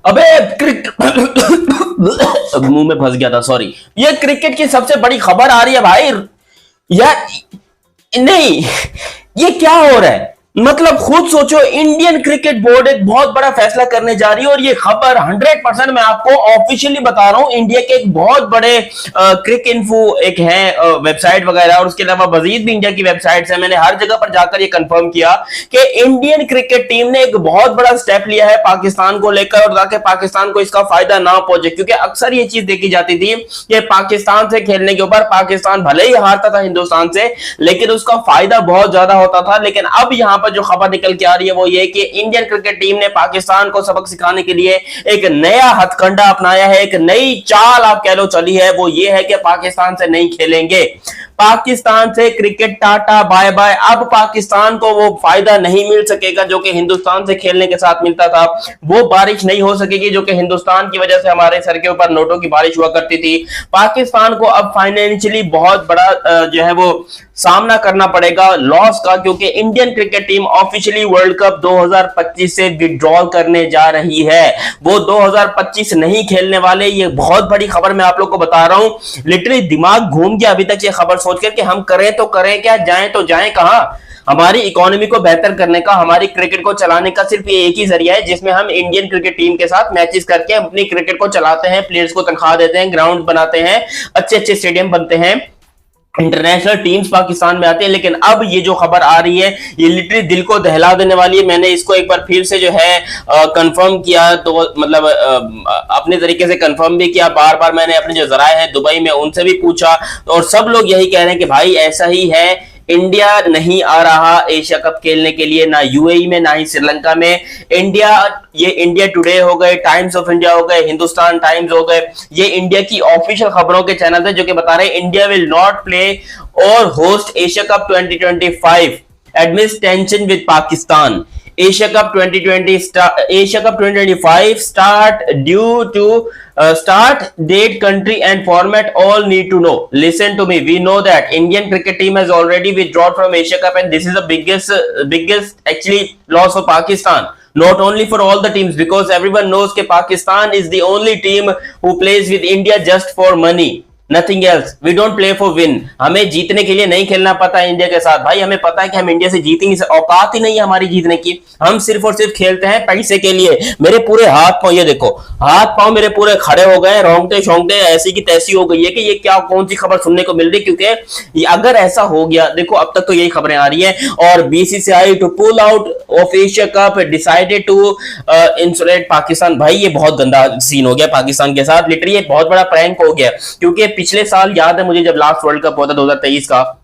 अबे मुंह में फंस गया था, सॉरी। ये क्रिकेट की सबसे बड़ी खबर आ रही है भाई यार। नहीं, ये क्या हो रहा है? मतलब खुद सोचो, इंडियन क्रिकेट बोर्ड एक बहुत बड़ा फैसला करने जा रही है और ये खबर 100% मैं आपको ऑफिशियली बता रहा हूं। इंडिया के एक बहुत बड़े क्रिक इन्फो एक है वेबसाइट वगैरह, और उसके अलावा मजीद भी इंडिया की वेबसाइट्स है। मैंने हर जगह पर जाकर ये कंफर्म किया कि इंडियन क्रिकेट टीम ने एक बहुत बड़ा स्टेप लिया है पाकिस्तान को लेकर, और ताकि पाकिस्तान को इसका फायदा ना पहुंचे। क्योंकि अक्सर ये चीज देखी जाती थी कि पाकिस्तान से खेलने के ऊपर पाकिस्तान भले ही हारता था हिंदुस्तान से, लेकिन उसका फायदा बहुत ज्यादा होता था। लेकिन अब यहां पर जो खबर निकल के आ रही है वो ये कि इंडियन क्रिकेट टीम ने पाकिस्तान को सबक सिखाने के लिए एक नया हथकंडा अपनाया है, एक नई चाल आप कह लो चली है। वो ये है कि पाकिस्तान से नहीं खेलेंगे, पाकिस्तान से क्रिकेट टाटा बाय बाय। अब पाकिस्तान को वो फायदा नहीं मिल सकेगा जो कि हिंदुस्तान से खेलने के साथ मिलता था। वो बारिश नहीं हो सकेगी जो कि हिंदुस्तान की वजह से हमारे सर के ऊपर नोटों की बारिश हुआ करती थी। पाकिस्तान को अब फाइनेंशियली बहुत बड़ा जो है वो सामना करना पड़ेगा लॉस का, क्योंकि Indian cricket team officially world cup 2025 से विड्रॉल करने जा रही है। वो 2025 नहीं खेलने वाले। ये बहुत बड़ी खबर मैं आप लोग को बता रहा हूं। लिटरली दिमाग घूम गया अभी तक ये खबर सोचकर कि हम करें तो करें क्या, जाएं तो जाएं कहां। हमारी इकोनॉमी को बेहतर करने का, हमारी क्रिकेट को चलाने का सिर्फ ये एक ही जरिया है जिसमें हम इंडियन क्रिकेट टीम के साथ मैचेस करके अपनी क्रिकेट को चलाते हैं, प्लेयर्स को तनख्वाह देते हैं, ग्राउंड बनाते हैं, अच्छे अच्छे स्टेडियम बनते हैं, इंटरनेशनल टीम्स पाकिस्तान में आते हैं। लेकिन अब ये जो खबर आ रही है ये लिटरली दिल को दहला देने वाली है। मैंने इसको एक बार फिर से जो है कंफर्म किया, तो मतलब अपने तरीके से कंफर्म भी किया। बार बार मैंने अपने जो जराए हैं दुबई में उनसे भी पूछा, और सब लोग यही कह रहे हैं कि भाई ऐसा ही है। इंडिया नहीं आ रहा एशिया कप खेलने के लिए, ना यूएई में ना ही श्रीलंका में। इंडिया, ये इंडिया टुडे हो गए, टाइम्स ऑफ इंडिया हो गए, हिंदुस्तान टाइम्स हो गए, ये इंडिया की ऑफिशियल खबरों के चैनल है जो कि बता रहे हैं इंडिया विल नॉट प्ले और host Asia cup 2025 admits tension with Pakistan. Asia Cup 2025 start due to start date, country and format all need to know. Listen to me. We know that Indian cricket team has already withdrawn from Asia Cup, and this is the biggest actually loss for Pakistan. Not only for all the teams, because everyone knows that Pakistan is the only team who plays with India just for money. Nothing else. We don't play for win. हमें जीतने के लिए नहीं खेलना पता है India के साथ। भाई हमें पता है कि हम इंडिया से जीतेंगे, औकात ही नहीं है हमारी जीतने की। हम सिर्फ और सिर्फ खेलते हैं पैसे के लिए। मेरे पूरे हाथ पांव, ये देखो हाथ पांव मेरे पूरे खड़े हो गए, रोंगटे शोंगटे ऐसी की तैसी हो गई है कि ये क्या कौन सी खबर सुनने को मिल रही। क्योंकि अगर ऐसा हो गया, देखो अब तक तो यही खबरें आ रही है, और BCCI to pull out of Asia cup decided to insulate Pakistan. भाई ये बहुत गंदा सीन हो गया पाकिस्तान के साथ। लिटरली एक बहुत बड़ा प्रैंक हो गया, क्योंकि पिछले साल याद है मुझे जब लास्ट वर्ल्ड कप हुआ था 2023 का,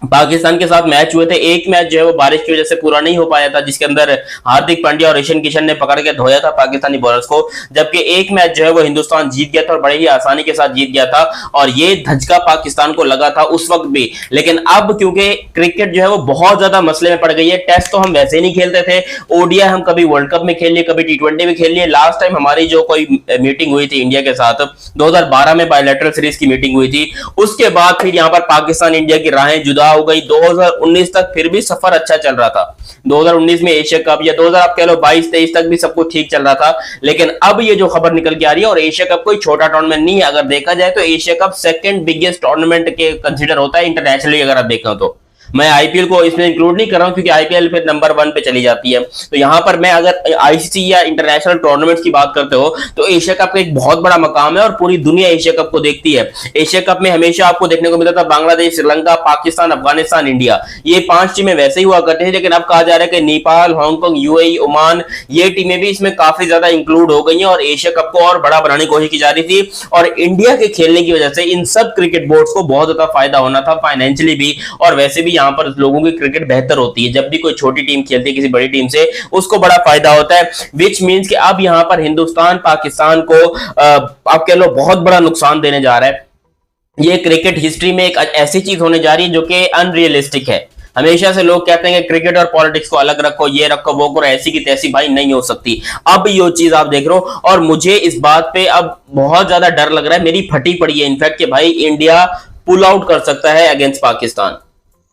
पाकिस्तान के साथ मैच हुए थे। एक मैच जो है वो बारिश की वजह से पूरा नहीं हो पाया था, जिसके अंदर हार्दिक पांड्या और ईशान किशन ने पकड़ के धोया था पाकिस्तानी बॉलर्स को, जबकि एक मैच जो है वो हिंदुस्तान जीत गया था और बड़े ही आसानी के साथ जीत गया था। और ये धचका पाकिस्तान को लगा था उस वक्त भी। लेकिन अब क्योंकि क्रिकेट जो है वो बहुत ज्यादा मसले में पड़ गई है, टेस्ट तो हम वैसे ही नहीं खेलते थे, ओडीआई हम कभी वर्ल्ड कप में खेल लिए, कभी टी20 में खेल लिए। लास्ट टाइम हमारी जो कोई मीटिंग हुई थी इंडिया के साथ 2012 में बायलैटरल सीरीज की मीटिंग हुई थी। उसके बाद फिर यहाँ पर पाकिस्तान इंडिया की राहें जुदा हो गई। 2019 तक फिर भी सफर अच्छा चल रहा था। 2019 में एशिया कप, या 2000 आप कह लो 22-23 तक भी सब कुछ ठीक चल रहा था। लेकिन अब ये जो खबर निकल के आ रही है, और एशिया कप कोई छोटा टूर्नामेंट नहीं है। अगर देखा जाए तो Asia cup second biggest tournament के कंसीडर होता है इंटरनेशनली। अगर आप देखो तो मैं आईपीएल को इसमें इंक्लूड नहीं कर रहा हूं, क्योंकि आईपीएल पे नंबर 1 पे चली जाती है। तो यहां पर मैं अगर आईसीसी या इंटरनेशनल टूर्नामेंट्स की बात करते हो तो एशिया कप का एक बहुत बड़ा मकाम है, और पूरी दुनिया एशिया कप को देखती है। एशिया कप में हमेशा आपको देखने को मिलता था बांग्लादेश, श्रीलंका, पाकिस्तान, अफगानिस्तान, इंडिया, ये 5 टीमें वैसे ही हुआ करती थी। लेकिन अब कहा जा रहा है कि नेपाल, हांगकांग, यूएई, ओमान, ये टीमें भी इसमें काफी ज्यादा इंक्लूड हो गई हैं, और एशिया कप को और बड़ा बनाने की कोशिश की जा रही थी। और इंडिया के खेलने की वजह से इन सब क्रिकेट बोर्ड्स को बहुत ज्यादा फायदा होना था, फाइनेंशियली भी, और वैसे भी यहाँ पर लोगों की क्रिकेट बेहतर होती है। जब भी कोई छोटी टीम खेलती है किसी बड़ी टीम से, उसको बड़ा फायदा होता है। विच मींस कि अब यहां पर हिंदुस्तान पाकिस्तान को आप कह लो बहुत बड़ा नुकसान देने जा रहा है। ये क्रिकेट हिस्ट्री में एक ऐसी चीज होने जा रही है जो कि अनरियलिस्टिक है। हमेशा से लोग कहते हैं कि क्रिकेट और पॉलिटिक्स को अलग रखो, ये रखो वो करो, ऐसी की तैसी। भाई नहीं हो सकती। अब ये चीज आप देख रहे हो, और मुझे इस बात पे अब बहुत ज्यादा डर लग रहा है, मेरी फटी पड़ी है इनफैक्ट, कि भाई इंडिया पुल आउट कर सकता है against Pakistan.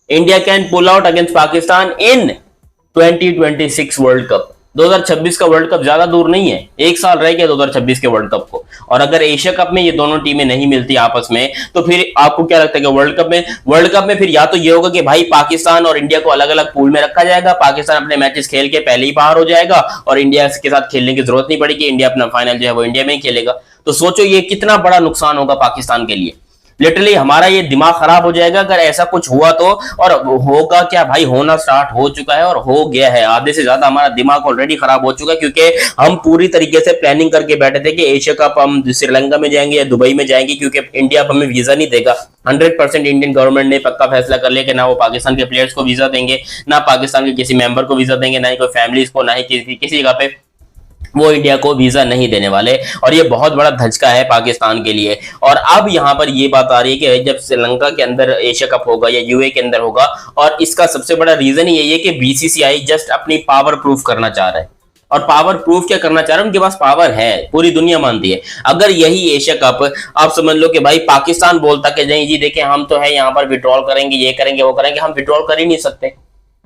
India can pull out against Pakistan in 2026 World Cup. 2026 का वर्ल्ड कप ज्यादा दूर नहीं है, एक साल रह गया 2026 के वर्ल्ड कप को। और अगर एशिया कप में ये दोनों टीमें नहीं मिलती आपस में, तो फिर आपको क्या लगता है कि वर्ल्ड कप में फिर या तो ये होगा कि भाई पाकिस्तान और इंडिया को अलग अलग पूल में रखा जाएगा, पाकिस्तान अपने मैचेस खेल के पहले ही बाहर हो जाएगा और इंडिया के साथ खेलने की जरूरत नहीं पड़ेगी, इंडिया अपना फाइनल जो है वो इंडिया में ही खेलेगा। तो सोचो ये कितना बड़ा नुकसान होगा पाकिस्तान के लिए। लिटरली हमारा ये दिमाग खराब हो जाएगा अगर ऐसा कुछ हुआ तो। और होगा क्या भाई, होना स्टार्ट हो चुका है और हो गया है। आधे से ज्यादा हमारा दिमाग ऑलरेडी खराब हो चुका है, क्योंकि हम पूरी तरीके से प्लानिंग करके बैठे थे कि एशिया कप हम श्रीलंका में जाएंगे या दुबई में जाएंगे, क्योंकि इंडिया हमें वीजा नहीं देगा। 100% इंडियन गवर्नमेंट ने पक्का फैसला कर लिया कि ना वो पाकिस्तान के प्लेयर्स को वीजा देंगे, ना पाकिस्तान के किसी मेंबर को वीजा देंगे, ना ही कोई फैमिलीज को, ना ही किसी जगह पे वो इंडिया को वीजा नहीं देने वाले। और ये बहुत बड़ा धचका है पाकिस्तान के लिए। और अब यहाँ पर ये बात आ रही है कि जब श्रीलंका के अंदर एशिया कप होगा या यूए के अंदर होगा, और इसका सबसे बड़ा रीजन यही है कि बीसीसीआई जस्ट अपनी पावर प्रूफ करना चाह रहा है। और पावर प्रूफ क्या करना चाह रहा है, उनके पास पावर है, पूरी दुनिया मानती है। अगर यही एशिया कप आप समझ लो कि भाई पाकिस्तान बोलता कि नहीं जी देखें हम तो है यहाँ पर विड्रॉल करेंगे, ये करेंगे वो करेंगे, हम विड्रॉल कर ही नहीं सकते।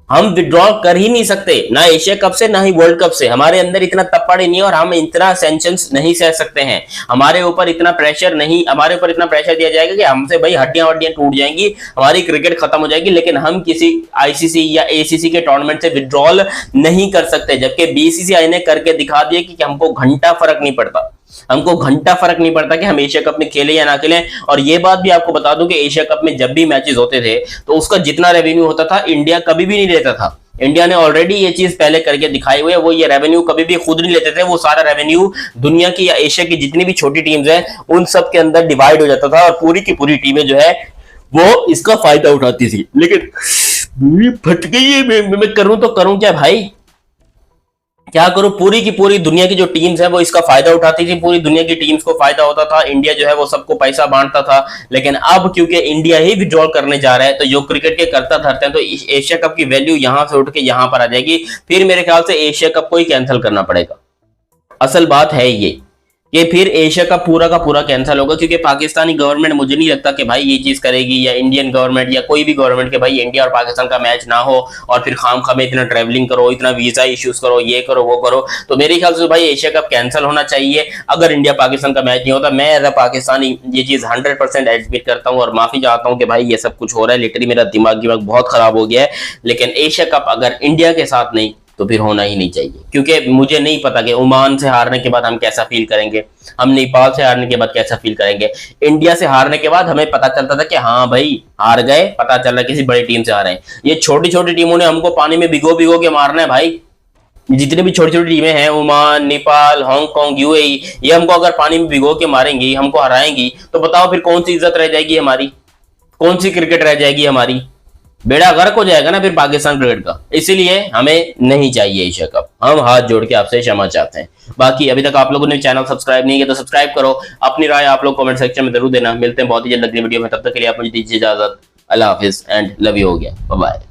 हम विड्रॉल कर ही नहीं सकते, ना एशिया कप से ना ही वर्ल्ड कप से। हमारे अंदर इतना तप्पड़ ही नहीं है और हम इतना सैंक्शंस नहीं सह सकते हैं। हमारे ऊपर इतना प्रेशर दिया जाएगा कि हमसे भाई हड्डियां वड्डियां टूट जाएंगी, हमारी क्रिकेट खत्म हो जाएगी, लेकिन हम किसी आईसीसी या एसीसी के टूर्नामेंट से विड्रॉल नहीं कर सकते। जबकि बीसीसीआई ने करके दिखा दिया कि हमको घंटा फर्क नहीं पड़ता, हमको घंटा फर्क नहीं पड़ता कि हम एशिया कप में खेले या ना खेले। और ये बात भी आपको बता दूं कि एशिया कप में जब भी मैचेस होते थे तो उसका जितना रेवेन्यू होता था इंडिया कभी भी नहीं लेता था। इंडिया ने ऑलरेडी ये चीज पहले करके दिखाई हुई है, वो ये रेवेन्यू कभी भी खुद नहीं लेते थे। वो सारा रेवेन्यू दुनिया की या एशिया की जितनी भी छोटी टीम्स हैं उन सब के अंदर डिवाइड हो जाता था और पूरी की पूरी टीमें जो है वो इसका फायदा उठाती थी। लेकिन फट गई है, मैं करूं तो करूं क्या भाई, क्या करूं। पूरी की पूरी दुनिया की जो टीम्स है वो इसका फायदा उठाती थी, पूरी दुनिया की टीम्स को फायदा होता था, इंडिया जो है वो सबको पैसा बांटता था। लेकिन अब क्योंकि इंडिया ही विड्रॉल करने जा रहा है तो जो क्रिकेट के करता धरते हैं, तो एशिया कप की वैल्यू यहां से उठ के यहां पर आ जाएगी। फिर मेरे ख्याल से एशिया कप को ही कैंसिल करना पड़ेगा। असल बात है ये फिर एशिया का पूरा कैंसिल होगा, क्योंकि पाकिस्तानी गवर्नमेंट मुझे नहीं लगता कि भाई ये चीज करेगी, या इंडियन गवर्नमेंट या कोई भी गवर्नमेंट के भाई इंडिया और पाकिस्तान का मैच ना हो और फिर खाम में इतना ट्रैवलिंग करो, इतना वीजा इश्यूज करो, ये करो वो करो। तो मेरे ख्याल से भाई एशिया कप कैंसिल होना चाहिए अगर इंडिया पाकिस्तान का मैच नहीं होता। मैं एज अ पाकिस्तानी ये चीज 100% एडमिट करता हूँ और माफी चाहता हूँ कि भाई ये सब कुछ हो रहा है, लिटरली मेरा दिमाग बहुत खराब हो गया है। लेकिन एशिया कप अगर इंडिया के साथ नहीं तो फिर होना ही नहीं चाहिए, क्योंकि मुझे नहीं पता कि ओमान से हारने के बाद हम कैसा फील करेंगे, हम नेपाल से हारने के बाद कैसा फील करेंगे। इंडिया से हारने के बाद हमें पता चलता था कि हाँ भाई हार गए, पता चल रहा है किसी बड़ी टीम से हारे हैं। ये छोटी छोटी टीमों ने हमको पानी में भिगो के मारना है भाई। जितनी भी छोटी छोटी टीमें हैं, ओमान, नेपाल, हांगकांग, यूएई, ये हमको अगर पानी में भिगो के मारेंगी, हमको हराएंगी, तो बताओ फिर कौन सी इज्जत रह जाएगी हमारी, कौन सी क्रिकेट रह जाएगी हमारी। बेड़ा गर्क हो जाएगा ना फिर पाकिस्तान क्रिकेट का। इसीलिए हमें नहीं चाहिए एशिया कप। हम हाथ जोड़ के आपसे क्षमा चाहते हैं। बाकी अभी तक आप लोगों ने चैनल सब्सक्राइब नहीं किया तो सब्सक्राइब करो। अपनी राय आप लोग कमेंट सेक्शन में जरूर देना। मिलते हैं बहुत ही जल्द अगली वीडियो में, तब तक के लिए आप मुझे दीजिए इजाजत। अल्लाह हाफिज एंड लव यू हो गया, बाय बाय।